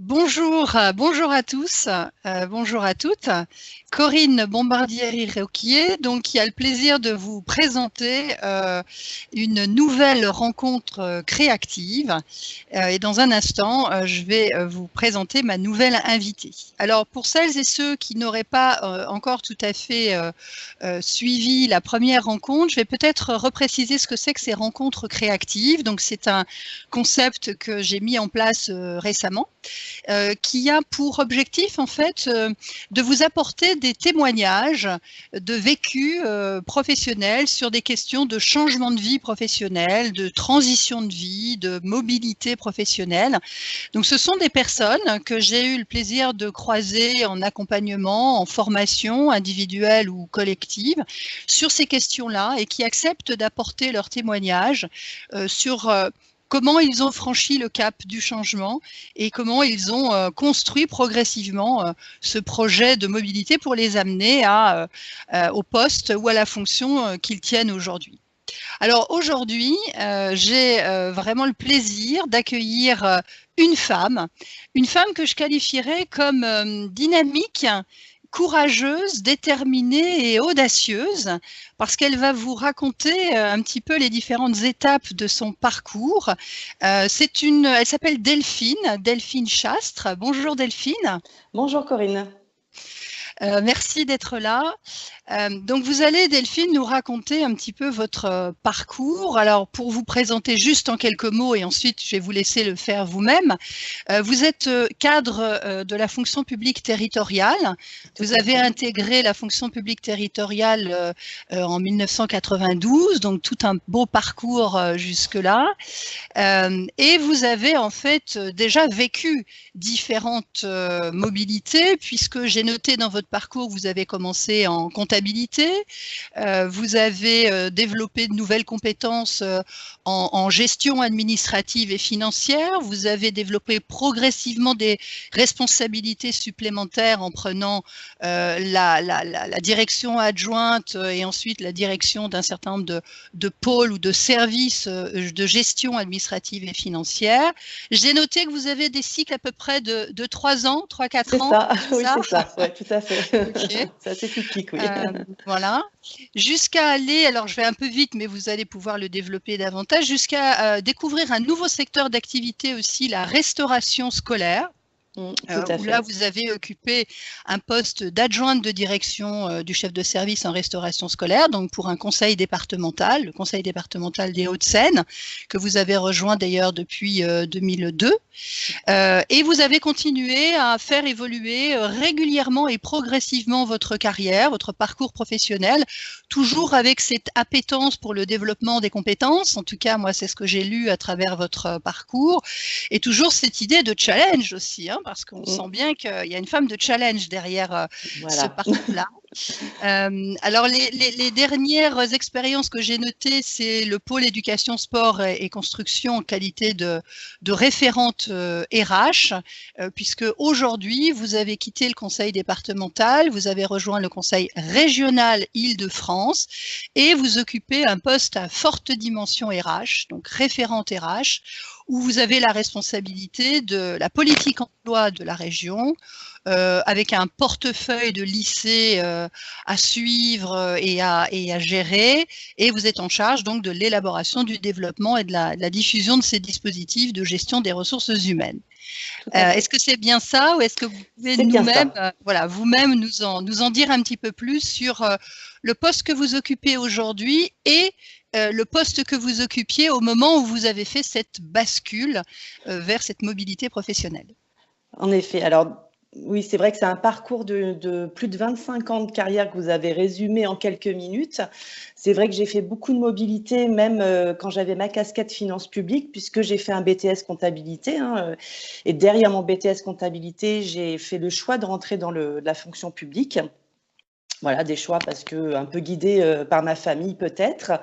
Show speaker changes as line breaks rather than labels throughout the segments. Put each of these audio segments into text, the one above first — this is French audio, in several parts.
Bonjour à tous, bonjour à toutes. Corinne Bombardieri-Roquier, donc qui a le plaisir de vous présenter une nouvelle rencontre créative. Et dans un instant, je vais vous présenter ma nouvelle invitée. Alors pour celles et ceux qui n'auraient pas encore tout à fait suivi la première rencontre, je vais peut-être repréciser ce que c'est que ces rencontres créatives. Donc c'est un concept que j'ai mis en place récemment. Qui a pour objectif en fait de vous apporter des témoignages de vécu professionnel sur des questions de changement de vie professionnelle, de transition de vie, de mobilité professionnelle. Donc ce sont des personnes que j'ai eu le plaisir de croiser en accompagnement, en formation individuelle ou collective sur ces questions-là et qui acceptent d'apporter leur témoignage sur comment ils ont franchi le cap du changement et comment ils ont construit progressivement ce projet de mobilité pour les amener au poste ou à la fonction qu'ils tiennent aujourd'hui. Alors aujourd'hui, j'ai vraiment le plaisir d'accueillir une femme que je qualifierais comme dynamique, courageuse, déterminée et audacieuse, parce qu'elle va vous raconter un petit peu les différentes étapes de son parcours. Elle s'appelle Delphine Chastre. Bonjour Delphine.
Bonjour Corinne.
Merci d'être là. Donc vous allez, Delphine, nous raconter un petit peu votre parcours. Alors pour vous présenter juste en quelques mots et ensuite je vais vous laisser le faire vous-même. Vous êtes cadre de la fonction publique territoriale. Vous avez intégré la fonction publique territoriale en 1992, donc tout un beau parcours jusque-là. Et vous avez en fait déjà vécu différentes mobilités, puisque j'ai noté dans votre parcours, vous avez commencé en comptabilité, vous avez développé de nouvelles compétences en gestion administrative et financière, vous avez développé progressivement des responsabilités supplémentaires en prenant la direction adjointe et ensuite la direction d'un certain nombre de pôles ou de services de gestion administrative et financière. J'ai noté que vous avez des cycles à peu près de 3 ans, 3-4 ans.
Ça, oui, c'est ça, ouais, tout à fait.
Okay.
C'est assez typique, oui.
Voilà. Jusqu'à aller, alors je vais un peu vite, mais vous allez pouvoir le développer davantage, jusqu'à découvrir un nouveau secteur d'activité aussi, la restauration scolaire. Où là, vous avez occupé un poste d'adjointe de direction du chef de service en restauration scolaire, donc pour un conseil départemental, le conseil départemental des Hauts-de-Seine, que vous avez rejoint d'ailleurs depuis 2002. Et vous avez continué à faire évoluer régulièrement et progressivement votre carrière, votre parcours professionnel, toujours avec cette appétence pour le développement des compétences. En tout cas, moi, c'est ce que j'ai lu à travers votre parcours. Et toujours cette idée de challenge aussi, hein, parce qu'on sent bien qu'il y a une femme de challenge derrière ce parcours-là. Alors, les dernières expériences que j'ai notées, c'est le pôle éducation, sport et construction en qualité de référente RH, puisque aujourd'hui, vous avez quitté le conseil départemental, vous avez rejoint le conseil régional Île-de-France et vous occupez un poste à forte dimension RH, donc référente RH, où vous avez la responsabilité de la politique emploi de la région, avec un portefeuille de lycées à suivre et à gérer, et vous êtes en charge donc de l'élaboration, du développement et de la diffusion de ces dispositifs de gestion des ressources humaines. Est-ce que c'est bien ça, ou est-ce que vous pouvez nous-mêmes, vous-même nous en dire un petit peu plus sur le poste que vous occupez aujourd'hui et le poste que vous occupiez au moment où vous avez fait cette bascule vers cette mobilité professionnelle?
En effet, alors oui, c'est vrai que c'est un parcours de plus de 25 ans de carrière que vous avez résumé en quelques minutes. C'est vrai que j'ai fait beaucoup de mobilité, même quand j'avais ma casquette finance publique, puisque j'ai fait un BTS comptabilité. Et derrière mon BTS comptabilité, j'ai fait le choix de rentrer dans la fonction publique. Voilà, des choix parce que un peu guidée par ma famille peut-être.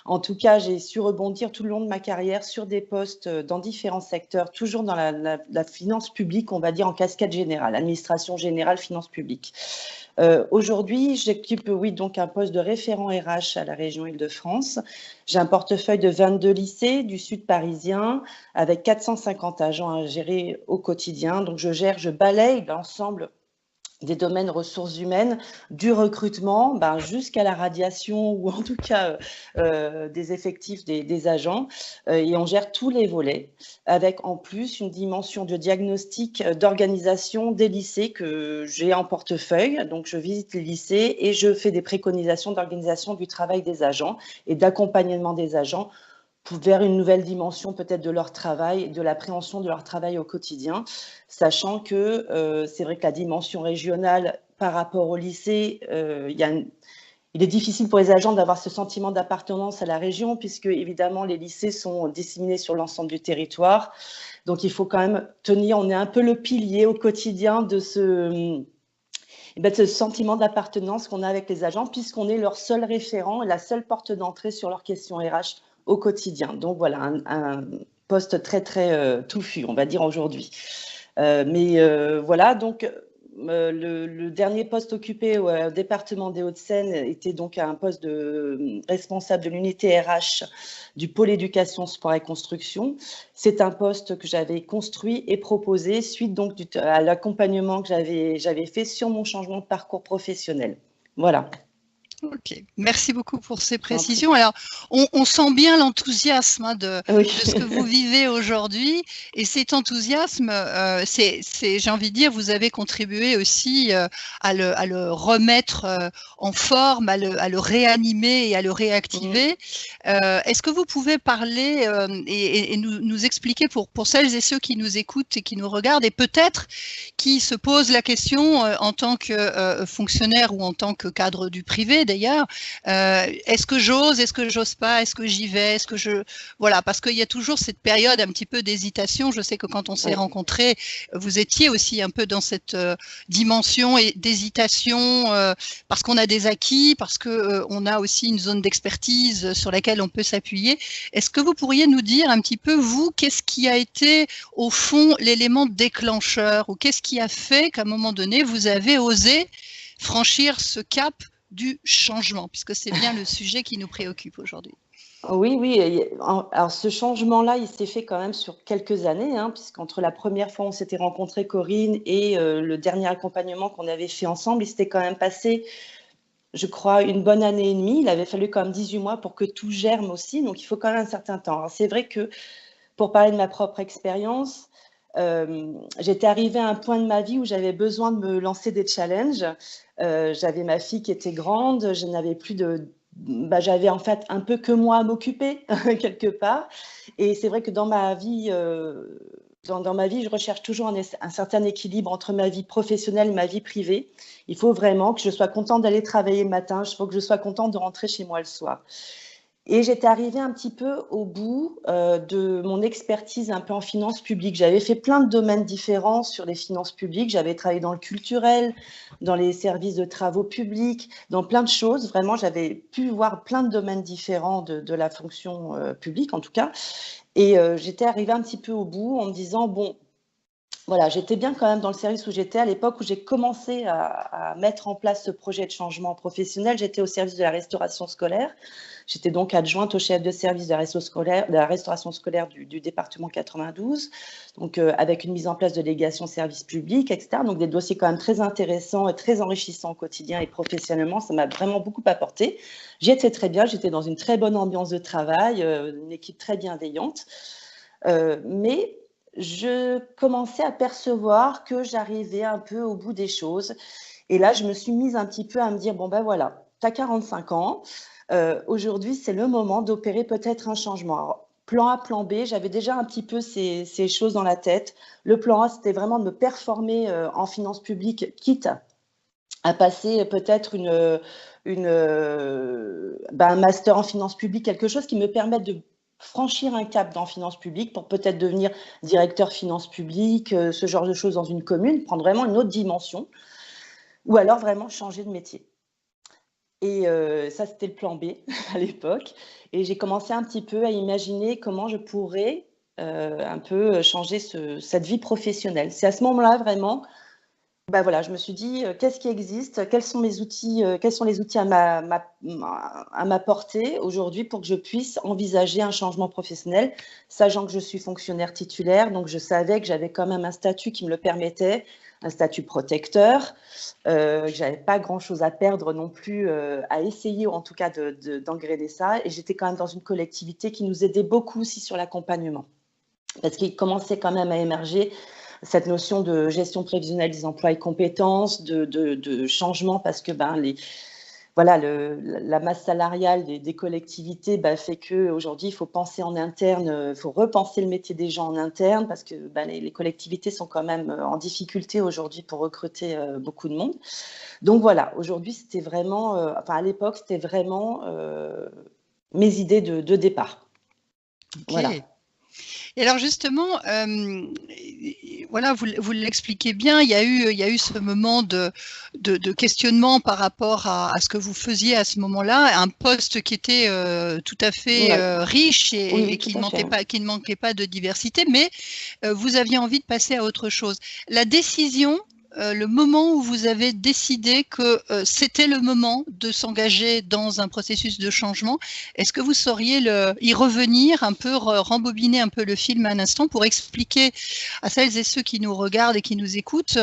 En tout cas, j'ai su rebondir tout le long de ma carrière sur des postes dans différents secteurs, toujours dans la finance publique, on va dire en cascade générale, administration générale, finance publique. Aujourd'hui, j'occupe, oui, donc un poste de référent RH à la région Île-de-France. J'ai un portefeuille de 22 lycées du sud parisien avec 450 agents à gérer au quotidien. Donc, je balaye l'ensemble des domaines ressources humaines, du recrutement jusqu'à la radiation ou en tout cas des effectifs des agents. Et on gère tous les volets avec en plus une dimension de diagnostic d'organisation des lycées que j'ai en portefeuille. Donc, je visite les lycées et je fais des préconisations d'organisation du travail des agents et d'accompagnement des agents vers une nouvelle dimension peut-être de leur travail, de l'appréhension de leur travail au quotidien, sachant que c'est vrai que la dimension régionale par rapport au lycée, il est difficile pour les agents d'avoir ce sentiment d'appartenance à la région, puisque évidemment les lycées sont disséminés sur l'ensemble du territoire. Donc il faut quand même tenir, on est un peu le pilier au quotidien de ce sentiment d'appartenance qu'on a avec les agents, puisqu'on est leur seul référent et la seule porte d'entrée sur leurs questions RH au quotidien. Donc voilà, un poste très, très touffu, on va dire aujourd'hui. Voilà, donc le dernier poste occupé au département des Hauts-de-Seine était donc un poste de responsable de l'unité RH du pôle éducation, sport et construction. C'est un poste que j'avais construit et proposé suite donc à l'accompagnement que j'avais fait sur mon changement de parcours professionnel. Voilà.
Ok, merci beaucoup pour ces précisions. Alors, on sent bien l'enthousiasme de ce que vous vivez aujourd'hui, et cet enthousiasme, j'ai envie de dire, vous avez contribué aussi à le remettre en forme, à le réanimer et à le réactiver. Est-ce que vous pouvez parler et nous expliquer pour celles et ceux qui nous écoutent et qui nous regardent, et peut-être qui se posent la question en tant que fonctionnaire ou en tant que cadre du privé, d'ailleurs, est-ce que j'ose, est-ce que j'ose pas, est-ce que j'y vais, est-ce que voilà, parce qu'il y a toujours cette période un petit peu d'hésitation. Je sais que quand on s'est rencontrés, vous étiez aussi un peu dans cette dimension et d'hésitation parce qu'on a des acquis, parce que on a aussi une zone d'expertise sur laquelle on peut s'appuyer. Est-ce que vous pourriez nous dire un petit peu, vous, qu'est-ce qui a été au fond l'élément déclencheur, ou qu'est-ce qui a fait qu'à un moment donné, vous avez osé franchir ce cap du changement, puisque c'est bien le sujet qui nous préoccupe aujourd'hui.
Oui. Alors, ce changement-là, il s'est fait quand même sur quelques années, puisqu'entre la première fois où on s'était rencontrés, Corinne, et le dernier accompagnement qu'on avait fait ensemble, il s'était quand même passé, je crois, une bonne année et demie. Il avait fallu quand même 18 mois pour que tout germe aussi, donc il faut quand même un certain temps. Alors, c'est vrai que, pour parler de ma propre expérience, j'étais arrivée à un point de ma vie où j'avais besoin de me lancer des challenges. J'avais ma fille qui était grande, je n'avais plus j'avais en fait un peu que moi à m'occuper quelque part. Et c'est vrai que dans ma vie, dans ma vie, je recherche toujours un certain équilibre entre ma vie professionnelle et ma vie privée. Il faut vraiment que je sois contente d'aller travailler le matin, il faut que je sois contente de rentrer chez moi le soir. Et j'étais arrivée un petit peu au bout de mon expertise un peu en finances publiques. J'avais fait plein de domaines différents sur les finances publiques. J'avais travaillé dans le culturel, dans les services de travaux publics, dans plein de choses. Vraiment, j'avais pu voir plein de domaines différents de la fonction publique, en tout cas. Et j'étais arrivée un petit peu au bout en me disant, bon, voilà, j'étais bien quand même dans le service où j'étais à l'époque où j'ai commencé à mettre en place ce projet de changement professionnel. J'étais au service de la restauration scolaire. J'étais donc adjointe au chef de service de la restauration scolaire du département 92, donc avec une mise en place de délégation service public, etc. Donc des dossiers quand même très intéressants et très enrichissants au quotidien et professionnellement. Ça m'a vraiment beaucoup apporté. J'y étais très bien, j'étais dans une très bonne ambiance de travail, une équipe très bienveillante. Mais je commençais à percevoir que j'arrivais un peu au bout des choses. Et là, je me suis mise un petit peu à me dire, bon ben voilà, tu as 45 ans, aujourd'hui, c'est le moment d'opérer peut-être un changement. Alors, plan A, plan B, j'avais déjà un petit peu ces choses dans la tête. Le plan A, c'était vraiment de me performer en finances publiques, quitte à passer peut-être un master en finances publiques, quelque chose qui me permette de franchir un cap dans finances publiques pour peut-être devenir directeur finances publiques, ce genre de choses dans une commune, prendre vraiment une autre dimension, ou alors vraiment changer de métier. Et ça, c'était le plan B à l'époque. Et j'ai commencé un petit peu à imaginer comment je pourrais un peu changer cette vie professionnelle. C'est à ce moment-là vraiment, bah voilà, je me suis dit qu'est-ce qui existe, quels sont mes outils, quels sont les outils à ma portée aujourd'hui pour que je puisse envisager un changement professionnel, sachant que je suis fonctionnaire titulaire, donc je savais que j'avais quand même un statut qui me le permettait, un statut protecteur, que j'avais pas grand-chose à perdre non plus, à essayer en tout cas d'engrainer ça. Et j'étais quand même dans une collectivité qui nous aidait beaucoup aussi sur l'accompagnement, parce qu'il commençait quand même à émerger cette notion de gestion prévisionnelle des emplois et compétences, de changement, parce que la masse salariale des collectivités fait qu'aujourd'hui, il faut penser en interne, il faut repenser le métier des gens en interne, parce que les collectivités sont quand même en difficulté aujourd'hui pour recruter beaucoup de monde. Donc voilà, aujourd'hui, c'était vraiment, à l'époque, c'était vraiment mes idées de départ.
Okay. Voilà. Et alors justement, voilà, vous l'expliquez bien, il y a eu ce moment de questionnement par rapport à ce que vous faisiez à ce moment-là, un poste qui était tout à fait riche et qui ne manquait pas de diversité, mais vous aviez envie de passer à autre chose. La décision, le moment où vous avez décidé que c'était le moment de s'engager dans un processus de changement, est-ce que vous sauriez y revenir un peu, rembobiner un peu le film un instant pour expliquer à celles et ceux qui nous regardent et qui nous écoutent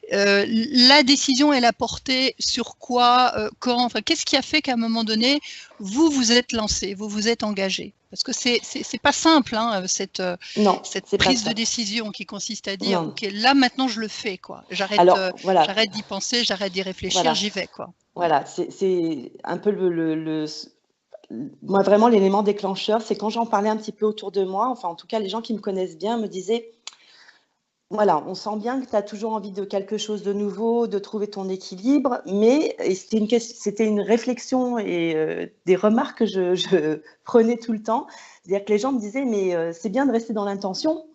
la décision, elle a porté sur quoi, quand, enfin, qu'est-ce qui a fait qu'à un moment donné, vous vous êtes lancé, vous vous êtes engagé? Parce que c'est pas simple, hein, cette prise de décision qui consiste à dire, ok, là maintenant je le fais, quoi. J'arrête d'y penser, j'arrête d'y réfléchir, j'y vais, quoi.
Voilà, c'est un peu moi vraiment l'élément déclencheur, c'est quand j'en parlais un petit peu autour de moi, enfin en tout cas les gens qui me connaissent bien me disaient, voilà, on sent bien que tu as toujours envie de quelque chose de nouveau, de trouver ton équilibre, mais c'était une réflexion et des remarques que je prenais tout le temps. C'est-à-dire que les gens me disaient, mais c'est bien de rester dans l'intention,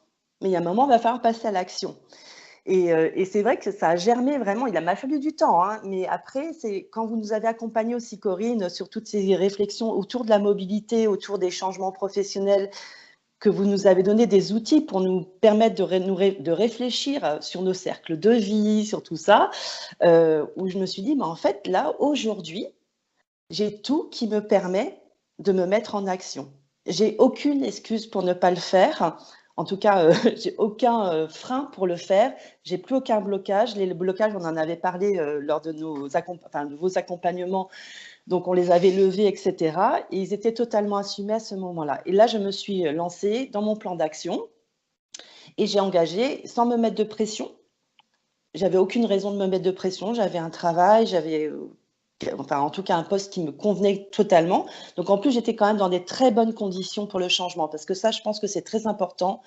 mais il y a un moment, il va falloir passer à l'action. Et c'est vrai que ça a germé vraiment, il m'a fallu du temps, hein, mais après, c'est quand vous nous avez accompagnés aussi, Corinne, sur toutes ces réflexions autour de la mobilité, autour des changements professionnels, que vous nous avez donné des outils pour nous permettre de réfléchir sur nos cercles de vie, sur tout ça, où je me suis dit, mais en fait, là, aujourd'hui, j'ai tout qui me permet de me mettre en action. J'ai aucune excuse pour ne pas le faire. En tout cas, j'ai aucun frein pour le faire. J'ai plus aucun blocage. Les blocages, on en avait parlé lors de vos accompagnements. Donc, on les avait levés, etc. Et ils étaient totalement assumés à ce moment-là. Et là, je me suis lancée dans mon plan d'action et j'ai engagé sans me mettre de pression. J'avais aucune raison de me mettre de pression. J'avais un travail, j'avais, en tout cas, un poste qui me convenait totalement. Donc, en plus, j'étais quand même dans des très bonnes conditions pour le changement. Parce que ça, je pense que c'est très important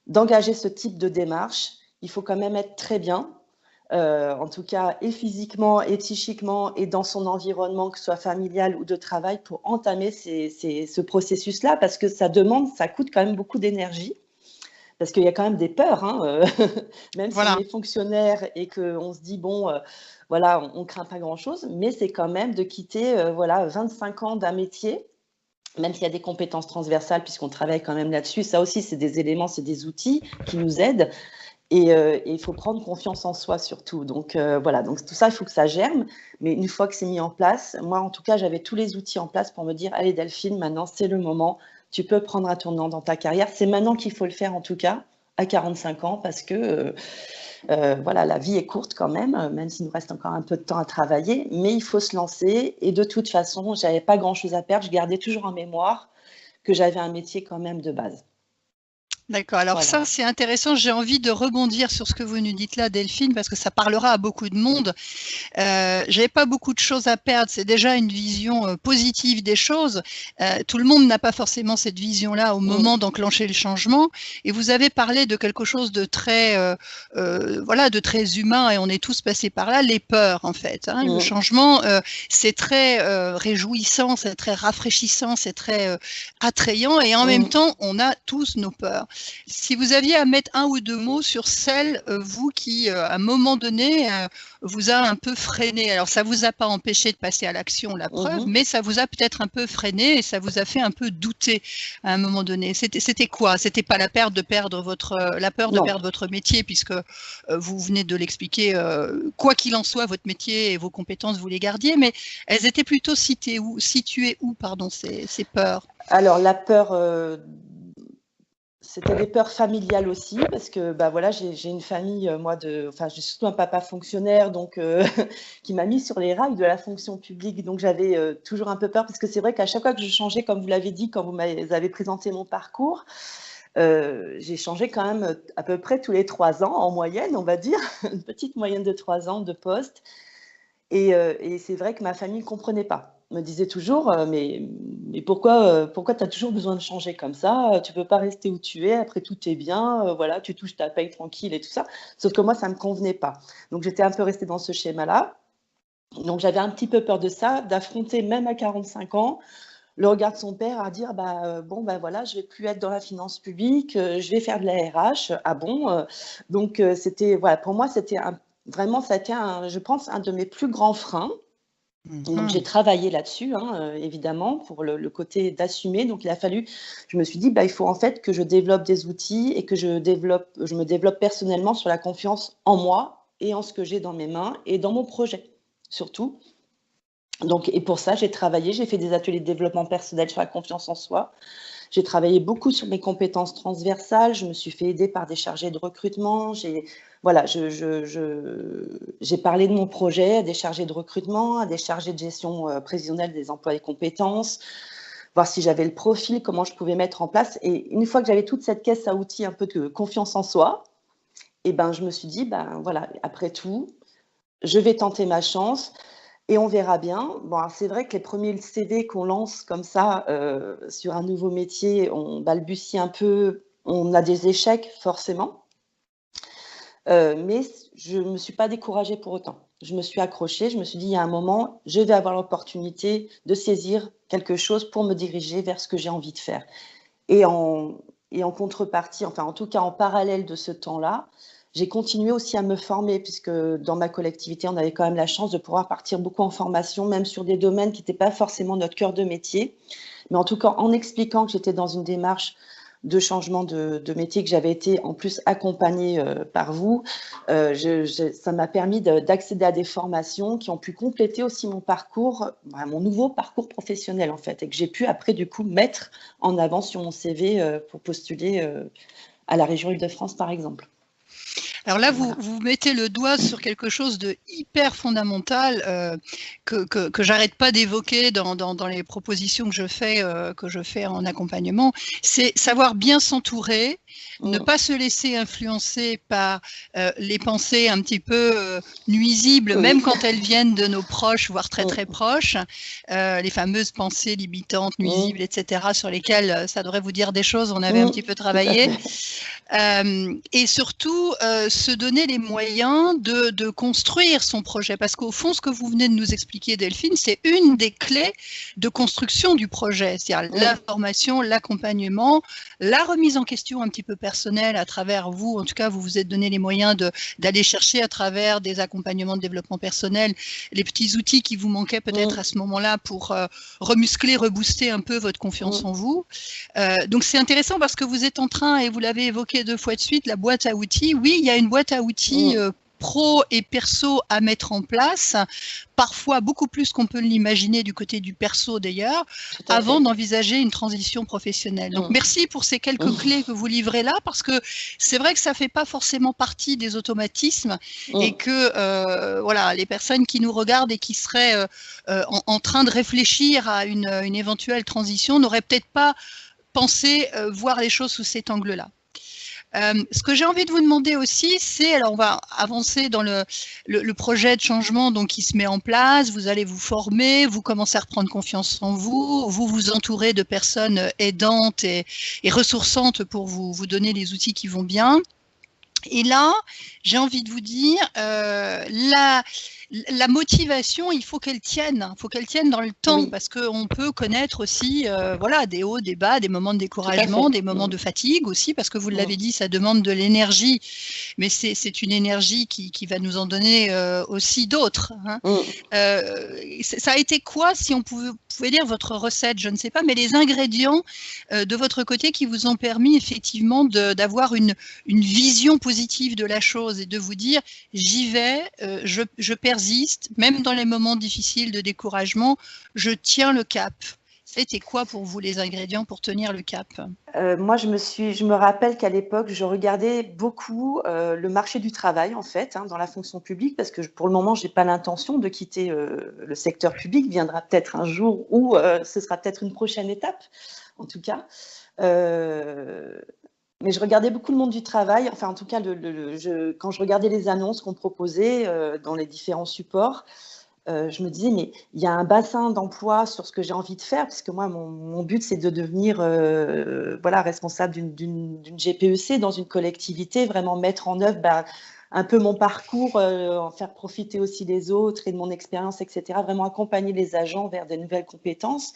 d'engager ce type de démarche. Il faut quand même être très bien. En tout cas, et physiquement, et psychiquement, et dans son environnement, que ce soit familial ou de travail, pour entamer ce processus-là, parce que ça coûte quand même beaucoup d'énergie, parce qu'il y a quand même des peurs, hein, même si on est fonctionnaire et qu'on se dit, bon, voilà, on ne craint pas grand-chose, mais c'est quand même de quitter 25 ans d'un métier, même s'il y a des compétences transversales, puisqu'on travaille quand même là-dessus. Ça aussi, c'est des éléments, c'est des outils qui nous aident. Et il faut prendre confiance en soi surtout. Donc voilà, donc tout ça, il faut que ça germe. Mais une fois que c'est mis en place, moi en tout cas, j'avais tous les outils en place pour me dire, allez Delphine, maintenant c'est le moment, tu peux prendre un tournant dans ta carrière. C'est maintenant qu'il faut le faire en tout cas, à 45 ans, parce que voilà, la vie est courte quand même s'il nous reste encore un peu de temps à travailler, mais il faut se lancer. Et de toute façon, je n'avais pas grand-chose à perdre. Je gardais toujours en mémoire que j'avais un métier quand même de base.
D'accord, alors ça c'est intéressant, j'ai envie de rebondir sur ce que vous nous dites là Delphine, parce que ça parlera à beaucoup de monde. J'avais pas beaucoup de choses à perdre, c'est déjà une vision positive des choses. Tout le monde n'a pas forcément cette vision-là au moment d'enclencher le changement, et vous avez parlé de quelque chose de très, de très humain, et on est tous passés par là, les peurs en fait. Hein. Le changement, c'est très réjouissant, c'est très rafraîchissant, c'est très attrayant, et en même temps, on a tous nos peurs. si vous aviez à mettre un ou deux mots sur celle, vous qui, à un moment donné, vous a un peu freiné. Alors, ça vous a pas empêché de passer à l'action, la preuve, mais ça vous a peut-être un peu freiné et ça vous a fait un peu douter à un moment donné. C'était quoi? C'était pas la peur de perdre votre métier, puisque vous venez de l'expliquer, quoi qu'il en soit, votre métier et vos compétences, vous les gardiez, mais elles étaient plutôt situées où, ces peurs?
Alors, la peur, c'était des peurs familiales aussi, parce que voilà, j'ai une famille, j'ai surtout un papa fonctionnaire, donc qui m'a mis sur les rails de la fonction publique, donc j'avais toujours un peu peur, parce que c'est vrai qu'à chaque fois que je changeais, comme vous l'avez dit, quand vous avez présenté mon parcours, j'ai changé quand même à peu près tous les 3 ans, en moyenne, on va dire, une petite moyenne de 3 ans de poste. Et c'est vrai que ma famille ne comprenait pas. Me disait toujours, mais pourquoi tu as toujours besoin de changer comme ça? Tu ne peux pas rester où tu es, après tout est bien, voilà, tu touches ta paye tranquille et tout ça. Sauf que moi, ça ne me convenait pas. Donc, j'étais un peu restée dans ce schéma-là. Donc, j'avais un petit peu peur de ça, d'affronter même à 45 ans le regard de son père à dire voilà, je vais plus être dans la finance publique, je vais faire de la RH. Ah bon? Donc, c'était, voilà, pour moi, c'était vraiment, ça a été, je pense, un de mes plus grands freins. Donc, j'ai travaillé là-dessus, évidemment, pour le côté d'assumer. Donc, il a fallu, je me suis dit, il faut en fait que je développe des outils et que je me développe personnellement sur la confiance en moi et en ce que j'ai dans mes mains et dans mon projet, surtout. Donc, et pour ça, j'ai fait des ateliers de développement personnel sur la confiance en soi. J'ai travaillé beaucoup sur mes compétences transversales. Je me suis fait aider par des chargés de recrutement. J'ai parlé de mon projet à des chargés de recrutement, à des chargés de gestion prévisionnelle des emplois et compétences, voir si j'avais le profil, comment je pouvais mettre en place. Et une fois que j'avais toute cette caisse à outils un peu de confiance en soi, je me suis dit, voilà, après tout, je vais tenter ma chance. Et on verra bien. Bon, c'est vrai que les premiers CV qu'on lance comme ça sur un nouveau métier, on balbutie un peu, on a des échecs forcément. Mais je ne me suis pas découragée pour autant. Je me suis accrochée, je me suis dit, il y a un moment, je vais avoir l'opportunité de saisir quelque chose pour me diriger vers ce que j'ai envie de faire. Et en contrepartie, enfin en tout cas en parallèle de ce temps-là, j'ai continué aussi à me former, puisque dans ma collectivité, on avait quand même la chance de pouvoir partir beaucoup en formation, même sur des domaines qui n'étaient pas forcément notre cœur de métier. Mais en tout cas, en expliquant que j'étais dans une démarche de changement de métier, que j'avais été en plus accompagnée par vous, ça m'a permis d'accéder à des formations qui ont pu compléter aussi mon parcours, mon nouveau parcours professionnel en fait, et que j'ai pu après du coup mettre en avant sur mon CV pour postuler à la région Île-de-France par exemple.
Alors là, vous mettez le doigt sur quelque chose de hyper fondamental que j'arrête pas d'évoquer dans les propositions que je fais en accompagnement, c'est savoir bien s'entourer, ne pas se laisser influencer par les pensées un petit peu nuisibles, même quand elles viennent de nos proches, voire très très proches, les fameuses pensées limitantes, nuisibles, etc., sur lesquelles ça devrait vous dire des choses, on avait un petit peu travaillé. Et surtout se donner les moyens de construire son projet, parce qu'au fond ce que vous venez de nous expliquer Delphine, c'est une des clés de construction du projet, c'est-à-dire la formation, l'accompagnement, la remise en question un petit peu personnelle à travers vous, en tout cas vous vous êtes donné les moyens d'aller chercher à travers des accompagnements de développement personnel les petits outils qui vous manquaient peut-être à ce moment-là pour remuscler, rebooster un peu votre confiance en vous. Donc c'est intéressant parce que vous êtes en train, et vous l'avez évoqué 2 fois de suite, la boîte à outils. Oui, il y a une boîte à outils pro et perso à mettre en place, parfois beaucoup plus qu'on peut l'imaginer du côté du perso d'ailleurs, avant d'envisager une transition professionnelle. Donc merci pour ces quelques clés que vous livrez là, parce que c'est vrai que ça fait pas forcément partie des automatismes et que voilà, les personnes qui nous regardent et qui seraient en train de réfléchir à une éventuelle transition n'auraient peut-être pas pensé voir les choses sous cet angle-là. Ce que j'ai envie de vous demander aussi, c'est, alors on va avancer dans le projet de changement donc, qui se met en place, vous allez vous former, vous commencez à reprendre confiance en vous, vous vous entourez de personnes aidantes et ressourçantes pour vous donner les outils qui vont bien. Et là, j'ai envie de vous dire, la motivation, il faut qu'elle tienne dans le temps,
Oui,
parce qu'on peut connaître aussi voilà, des hauts, des bas, des moments de
tout à
découragement,
fait.
des moments de fatigue aussi, parce que vous l'avez
Mm.
dit, ça demande de l'énergie, mais c'est une énergie qui va nous en donner aussi d'autres. Hein.
Mm.
Ça a été quoi, si on pouvait dire votre recette, je ne sais pas, mais les ingrédients de votre côté qui vous ont permis effectivement d'avoir une vision positive de la chose et de vous dire j'y vais, je persiste, même dans les moments difficiles de découragement, je tiens le cap. C'était quoi pour vous les ingrédients pour tenir le cap?
Moi, je me rappelle qu'à l'époque, je regardais beaucoup le marché du travail, en fait, hein, dans la fonction publique, parce que pour le moment, je n'ai pas l'intention de quitter le secteur public. Viendra peut-être un jour où ce sera peut-être une prochaine étape, en tout cas. Mais je regardais beaucoup le monde du travail. Enfin, en tout cas, quand je regardais les annonces qu'on proposait dans les différents supports, je me disais, mais il y a un bassin d'emploi sur ce que j'ai envie de faire, puisque moi, mon but, c'est de devenir voilà, responsable d'une GPEC dans une collectivité, vraiment mettre en œuvre un peu mon parcours, en faire profiter aussi les autres et de mon expérience, etc. Vraiment accompagner les agents vers des nouvelles compétences.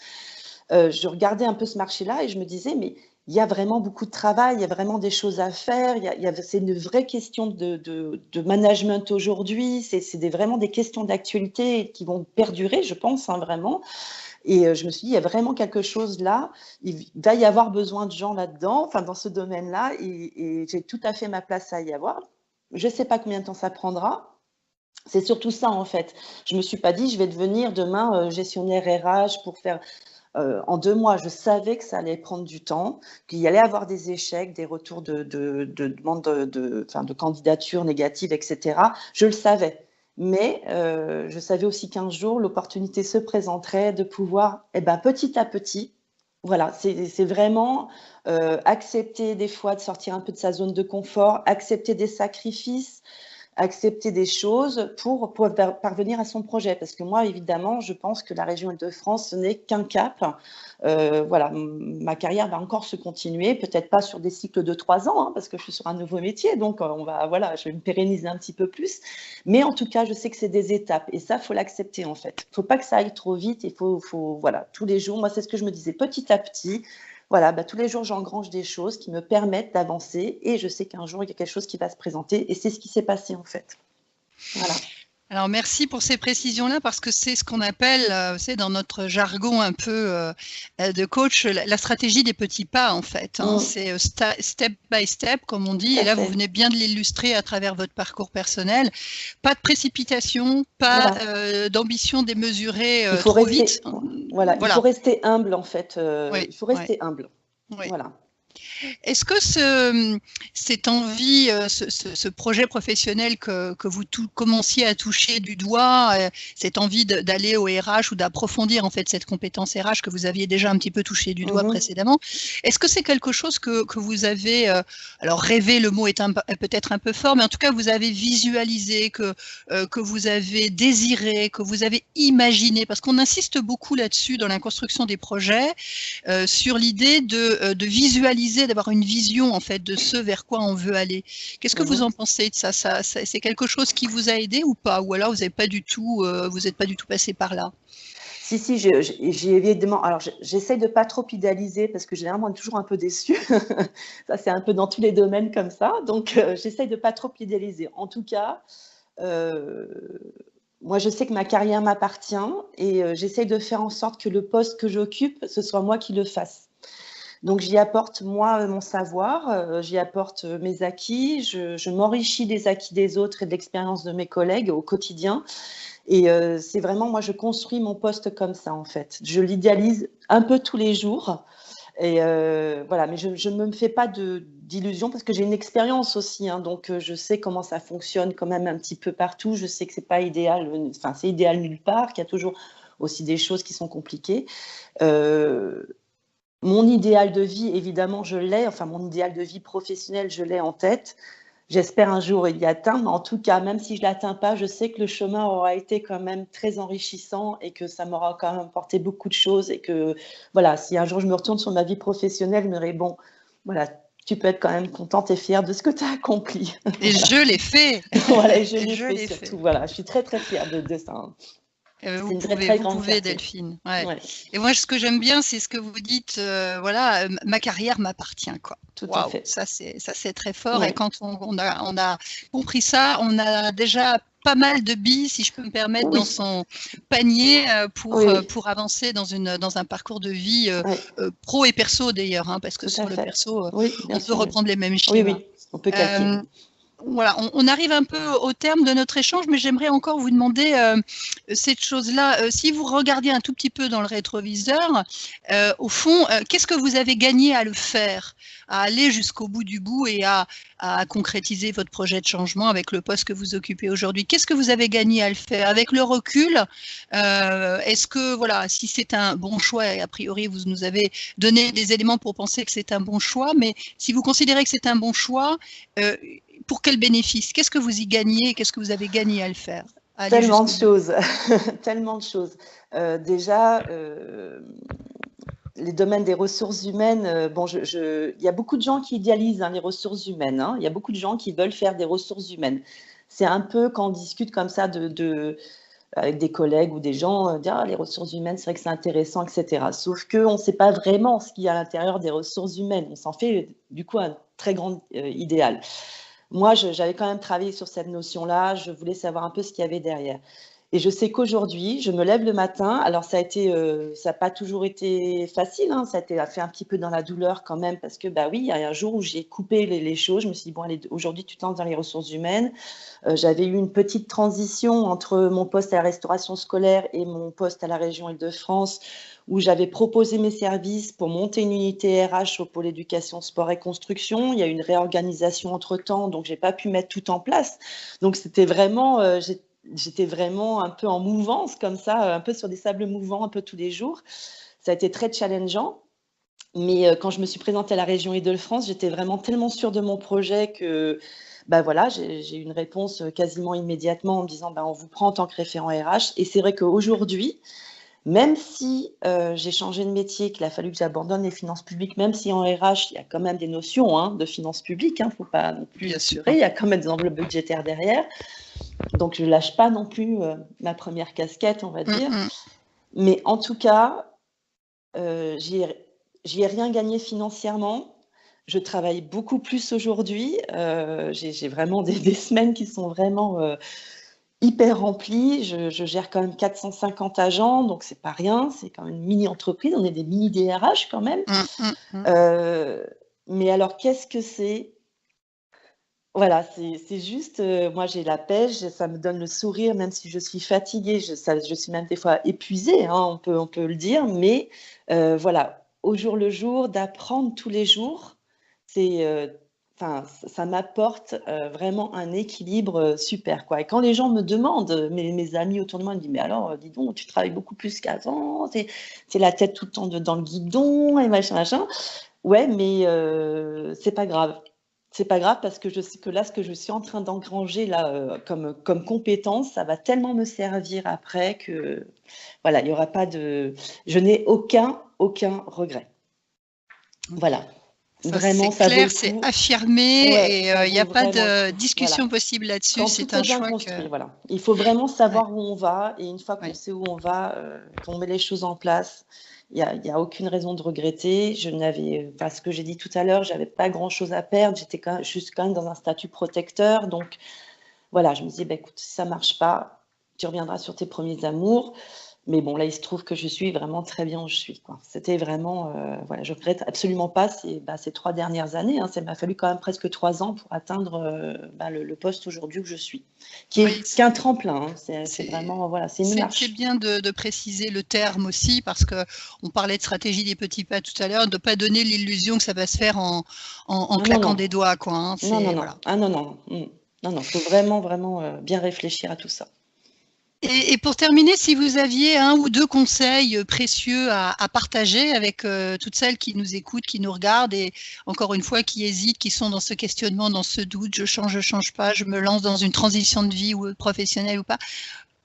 Je regardais un peu ce marché-là et je me disais, mais il y a vraiment beaucoup de travail, il y a vraiment des choses à faire, c'est une vraie question de management aujourd'hui, c'est vraiment des questions d'actualité qui vont perdurer, je pense, hein, vraiment. Et je me suis dit, il y a vraiment quelque chose là, il va y avoir besoin de gens là-dedans, enfin dans ce domaine-là, et j'ai tout à fait ma place à y avoir. Je ne sais pas combien de temps ça prendra. C'est surtout ça, en fait. Je ne me suis pas dit, je vais devenir demain gestionnaire RH pour faire en 2 mois, je savais que ça allait prendre du temps, qu'il y allait avoir des échecs, des retours de demandes de candidatures négatives, etc. Je le savais. Mais je savais aussi qu'un jour, l'opportunité se présenterait de pouvoir, petit à petit, voilà, c'est vraiment accepter des fois de sortir un peu de sa zone de confort, accepter des sacrifices, accepter des choses pour parvenir à son projet. Parce que moi, évidemment, je pense que la région Île-de-France, ce n'est qu'un cap. Voilà, ma carrière va encore se continuer, peut-être pas sur des cycles de 3 ans, hein, parce que je suis sur un nouveau métier, donc voilà, je vais me pérenniser un petit peu plus. Mais en tout cas, je sais que c'est des étapes, et ça, faut l'accepter en fait. Faut pas que ça aille trop vite, il faut, voilà, tous les jours. Moi, c'est ce que je me disais, petit à petit. Voilà, tous les jours, j'engrange des choses qui me permettent d'avancer et je sais qu'un jour, il y a quelque chose qui va se présenter et c'est ce qui s'est passé en fait. Voilà.
Alors merci pour ces précisions-là parce que c'est ce qu'on appelle, c'est dans notre jargon un peu de coach, la stratégie des petits pas en fait. Hein. C'est step by step comme on dit. Et là, vous venez bien de l'illustrer à travers votre parcours personnel. Pas de précipitation, pas d'ambition démesurée trop vite.
Voilà, il faut rester humble en fait.
Oui,
il faut rester humble.
Oui.
Voilà.
Est-ce que cette envie, ce projet professionnel que vous commenciez à toucher du doigt, cette envie d'aller au RH ou d'approfondir en fait cette compétence RH que vous aviez déjà un petit peu touché du doigt précédemment, est-ce que c'est quelque chose que vous avez, alors rêver, le mot est peut-être un peu fort, mais en tout cas vous avez visualisé, que vous avez désiré, que vous avez imaginé, parce qu'on insiste beaucoup là-dessus dans la construction des projets, sur l'idée de visualiser, d'avoir une vision en fait de ce vers quoi on veut aller. Qu'est-ce que vous en pensez de ça, c'est quelque chose qui vous a aidé ou pas? Ou alors vous n'êtes pas du tout passé par là?
Si, j'ai évidemment. Alors, j'essaye de pas trop idéaliser parce que généralement, on est toujours un peu déçu. Ça, c'est un peu dans tous les domaines comme ça. Donc, j'essaye de pas trop idéaliser. En tout cas, moi, je sais que ma carrière m'appartient et j'essaye de faire en sorte que le poste que j'occupe, ce soit moi qui le fasse. Donc, j'y apporte, moi, mon savoir, j'y apporte mes acquis, je m'enrichis des acquis des autres et de l'expérience de mes collègues au quotidien. Et c'est vraiment, moi, je construis mon poste comme ça, en fait. Je l'idéalise un peu tous les jours. Et voilà, mais je ne me fais pas d'illusions parce que j'ai une expérience aussi, hein, donc je sais comment ça fonctionne quand même un petit peu partout. Je sais que c'est pas idéal, enfin, c'est idéal nulle part, qu'il y a toujours aussi des choses qui sont compliquées. Mon idéal de vie, évidemment, je l'ai, enfin, mon idéal de vie professionnelle, je l'ai en tête. J'espère un jour y atteindre, mais en tout cas, même si je ne l'atteins pas, je sais que le chemin aura été quand même très enrichissant et que ça m'aura quand même apporté beaucoup de choses et que, voilà, si un jour je me retourne sur ma vie professionnelle, je me dirais, bon, voilà, tu peux être quand même contente et fière de ce que tu as accompli.
Et voilà. Je l'ai fait.
Voilà, et je l'ai fait surtout. Voilà, je suis très très fière de ça. Hein.
Vous pouvez Delphine. Ouais. Ouais. Et moi, ce que j'aime bien, c'est ce que vous dites. Voilà, ma carrière m'appartient, quoi.
Tout à fait.
Ça c'est très fort. Ouais. Et quand on a compris ça, on a déjà pas mal de billes, si je peux me permettre, dans son panier pour avancer dans un parcours de vie pro et perso d'ailleurs, hein, parce que sur le perso, on peut reprendre les mêmes schémas.
Oui, on peut calquer.
Voilà, on arrive un peu au terme de notre échange, mais j'aimerais encore vous demander cette chose-là. Si vous regardiez un tout petit peu dans le rétroviseur, au fond, qu'est-ce que vous avez gagné à le faire, à aller jusqu'au bout du bout et à concrétiser votre projet de changement avec le poste que vous occupez aujourd'hui? Qu'est-ce que vous avez gagné à le faire? Avec le recul, est-ce que, voilà, si c'est un bon choix, et a priori vous nous avez donné des éléments pour penser que c'est un bon choix, mais si vous considérez que c'est un bon choix, pour quel bénéfice? Qu'est-ce que vous y gagnez? Qu'est-ce que vous avez gagné à le faire?
Tellement de choses. Tellement de choses. Déjà, les domaines des ressources humaines, bon, il y a beaucoup de gens qui idéalisent les ressources humaines. Hein. Il y a beaucoup de gens qui veulent faire des ressources humaines. C'est un peu quand on discute comme ça avec des collègues ou des gens, dire les ressources humaines, c'est vrai que c'est intéressant, etc. Sauf qu'on ne sait pas vraiment ce qu'il y a à l'intérieur des ressources humaines. On s'en fait du coup un très grand idéal. Moi, j'avais quand même travaillé sur cette notion-là. Je voulais savoir un peu ce qu'il y avait derrière. Et je sais qu'aujourd'hui, je me lève le matin. Alors, ça n'a pas toujours été facile. Hein, ça a fait un petit peu dans la douleur quand même, parce que, bah oui, il y a un jour où j'ai coupé les choses. Je me suis dit, bon, allez, aujourd'hui, tu t'entres dans les ressources humaines. J'avais eu une petite transition entre mon poste à la restauration scolaire et mon poste à la région Île-de-France, où j'avais proposé mes services pour monter une unité RH au pôle éducation, sport et construction. Il y a eu une réorganisation entre-temps, donc je n'ai pas pu mettre tout en place. Donc, c'était vraiment, j'étais vraiment un peu en mouvance comme ça, un peu sur des sables mouvants, un peu tous les jours. Ça a été très challengeant. Mais quand je me suis présentée à la région Île-de-France, j'étais vraiment tellement sûre de mon projet que voilà, j'ai eu une réponse quasiment immédiatement en me disant on vous prend en tant que référent RH. Et c'est vrai qu'aujourd'hui, même si j'ai changé de métier, qu'il a fallu que j'abandonne les finances publiques, même si en RH, il y a quand même des notions de finances publiques, il ne faut pas non plus assurer, il y a quand même des enveloppes budgétaires derrière. Donc, je ne lâche pas non plus ma première casquette, on va dire. Mais en tout cas, j'y ai rien gagné financièrement. Je travaille beaucoup plus aujourd'hui. J'ai vraiment des semaines qui sont vraiment hyper remplies. Je gère quand même 450 agents, donc c'est pas rien. C'est quand même une mini-entreprise. On est des mini-DRH quand même. Mais alors, qu'est-ce que c'est? Voilà, c'est juste, moi j'ai la pêche, ça me donne le sourire, même si je suis fatiguée, je suis même des fois épuisée, hein, on peut le dire, mais voilà, au jour le jour, d'apprendre tous les jours, ça m'apporte vraiment un équilibre super, quoi. Et quand les gens me demandent, mes amis autour de moi me disent, mais alors, dis donc, tu travailles beaucoup plus qu'avant, t'es la tête tout le temps dans le guidon, et machin. Ouais, mais c'est pas grave. C'est pas grave parce que je sais que là, ce que je suis en train d'engranger là comme compétence, ça va tellement me servir après que voilà, il y aura pas de, je n'ai aucun regret. Voilà.
Vraiment, ça clair, c'est affirmé et il n'y a pas de discussion possible là-dessus. C'est un choix
construit. Voilà. Il faut vraiment savoir où on va et une fois qu'on sait où on va, qu'on met les choses en place. Il n'y a aucune raison de regretter. Ce que j'ai dit tout à l'heure, je n'avais pas grand-chose à perdre. J'étais juste quand même dans un statut protecteur. Donc, voilà, je me disais, écoute, si ça ne marche pas, tu reviendras sur tes premiers amours. Mais bon, là, il se trouve que je suis vraiment très bien où je suis, quoi. C'était vraiment, voilà, je ne regrette absolument pas ces 3 dernières années. Hein. Ça m'a fallu quand même presque 3 ans pour atteindre le poste aujourd'hui où je suis, qui est qu'un tremplin. Hein. C'est vraiment, voilà, c'est une marche.
C'est bien de préciser le terme aussi, parce qu'on parlait de stratégie des petits pas tout à l'heure, de ne pas donner l'illusion que ça va se faire en claquant des doigts, quoi. Hein.
Non. Voilà. Ah non. Non, il faut vraiment bien réfléchir à tout ça.
Et pour terminer, si vous aviez 1 ou 2 conseils précieux à partager avec toutes celles qui nous écoutent, qui nous regardent et encore une fois qui hésitent, qui sont dans ce questionnement, dans ce doute, je change pas, je me lance dans une transition de vie ou professionnelle ou pas,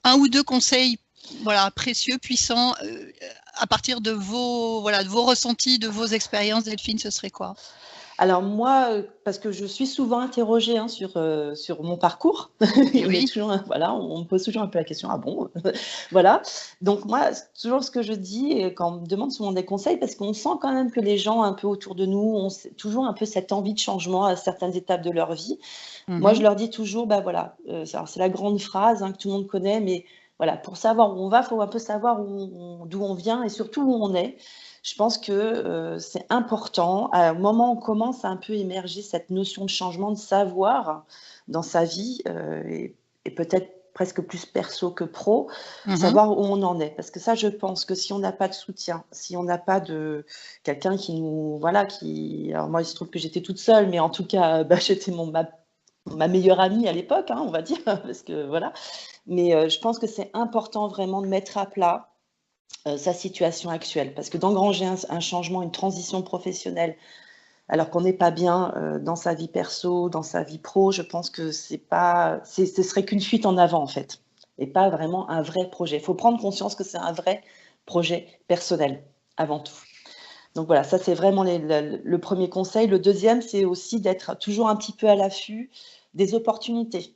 1 ou 2 conseils précieux, puissants, à partir de vos ressentis, de vos expériences, Delphine, ce serait quoi?
Alors moi, parce que je suis souvent interrogée sur mon parcours.
Oui.
Voilà, on me pose toujours un peu la question, ah bon? Voilà. Donc moi, c'est toujours ce que je dis quand on me demande souvent des conseils, parce qu'on sent quand même que les gens un peu autour de nous ont toujours un peu cette envie de changement à certaines étapes de leur vie. Moi, je leur dis toujours, bah voilà, c'est la grande phrase que tout le monde connaît, mais voilà, pour savoir où on va, il faut un peu savoir d'où on vient et surtout où on est. Je pense que c'est important. À un moment où on commence à un peu émerger cette notion de changement, de savoir dans sa vie, et peut-être presque plus perso que pro, savoir où on en est. Parce que ça, je pense que si on n'a pas de soutien, si on n'a pas de quelqu'un qui nous... Voilà, alors moi, il se trouve que j'étais toute seule, mais en tout cas, j'étais ma meilleure amie à l'époque, on va dire, parce que voilà. Mais je pense que c'est important vraiment de mettre à plat sa situation actuelle, parce que d'engranger un changement, une transition professionnelle, alors qu'on n'est pas bien dans sa vie perso, dans sa vie pro, je pense que ce serait qu'une fuite en avant en fait, et pas vraiment un vrai projet. Il faut prendre conscience que c'est un vrai projet personnel avant tout. Donc voilà, ça c'est vraiment le premier conseil. Le deuxième, c'est aussi d'être toujours un petit peu à l'affût des opportunités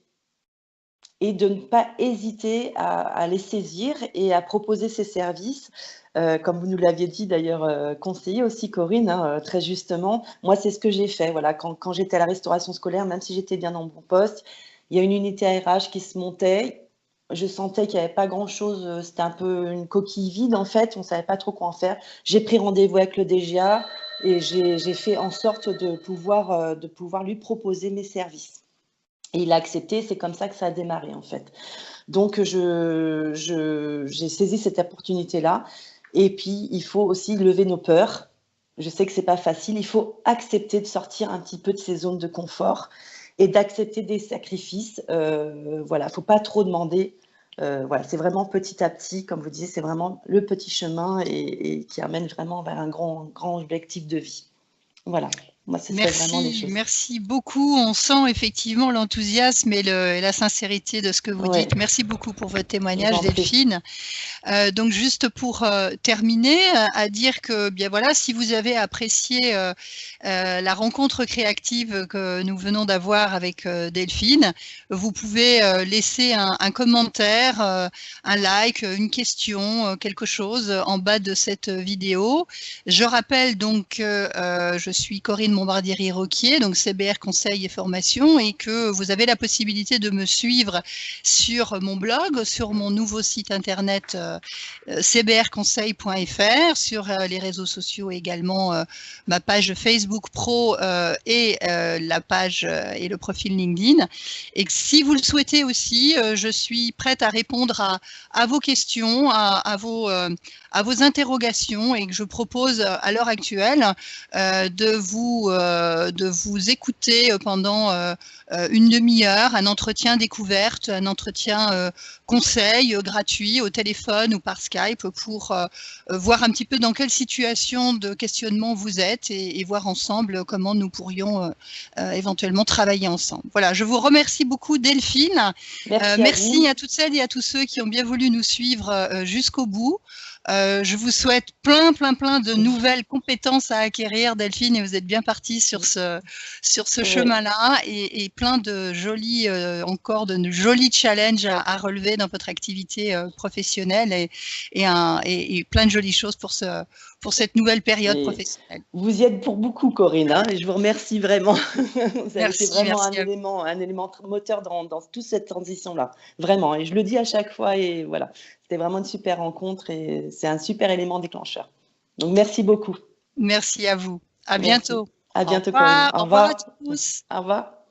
et de ne pas hésiter à les saisir et à proposer ses services. Comme vous nous l'aviez dit d'ailleurs, conseillé aussi Corinne, très justement. Moi, c'est ce que j'ai fait. Voilà, quand j'étais à la restauration scolaire, même si j'étais bien dans mon poste, il y a une unité RH qui se montait. Je sentais qu'il n'y avait pas grand-chose, c'était un peu une coquille vide en fait, on ne savait pas trop quoi en faire. J'ai pris rendez-vous avec le DGA et j'ai fait en sorte de pouvoir lui proposer mes services. Et il a accepté, c'est comme ça que ça a démarré en fait. Donc j'ai saisi cette opportunité-là. Et puis il faut aussi lever nos peurs. Je sais que c'est pas facile, il faut accepter de sortir un petit peu de ces zones de confort et d'accepter des sacrifices. Voilà, faut pas trop demander. Voilà, c'est vraiment petit à petit, comme vous disiez, c'est vraiment le petit chemin et qui amène vraiment vers un grand objectif de vie. Voilà. Moi, ce serait vraiment les choses.
Merci beaucoup. On sent effectivement l'enthousiasme et la sincérité de ce que vous dites. Merci beaucoup pour votre témoignage, Delphine. Donc juste pour terminer, à dire que bien voilà, si vous avez apprécié la rencontre créative que nous venons d'avoir avec Delphine, vous pouvez laisser un commentaire, un like, une question, quelque chose en bas de cette vidéo. Je rappelle donc que je suis Corinne Bombardieri-Roquier, donc CBR Conseil et Formation, et que vous avez la possibilité de me suivre sur mon blog, sur mon nouveau site internet cbrconseil.fr, sur les réseaux sociaux également, ma page Facebook Pro et la page et le profil LinkedIn. Et si vous le souhaitez aussi, je suis prête à répondre à vos questions, à vos interrogations, et que je propose à l'heure actuelle de vous écouter pendant une demi-heure, un entretien découverte, un entretien conseil gratuit au téléphone ou par Skype pour voir un petit peu dans quelle situation de questionnement vous êtes et voir ensemble comment nous pourrions éventuellement travailler ensemble. Voilà, je vous remercie beaucoup Delphine. Merci à toutes celles et à tous ceux qui ont bien voulu nous suivre jusqu'au bout. Je vous souhaite plein de nouvelles compétences à acquérir, Delphine, et vous êtes bien partie sur ce chemin-là, et plein de jolis, encore de jolis challenges à relever dans votre activité professionnelle, et plein de jolies choses pour cette nouvelle période professionnelle.
Vous y êtes pour beaucoup, Corinne, et je vous remercie vraiment. Vous avez été vraiment un élément moteur dans toute cette transition-là, vraiment. Et je le dis à chaque fois, et voilà, c'était vraiment une super rencontre et c'est un super élément déclencheur. Donc, merci beaucoup.
Merci à vous. À bientôt.
À bientôt, Corinne.
Au revoir à tous.
Au revoir.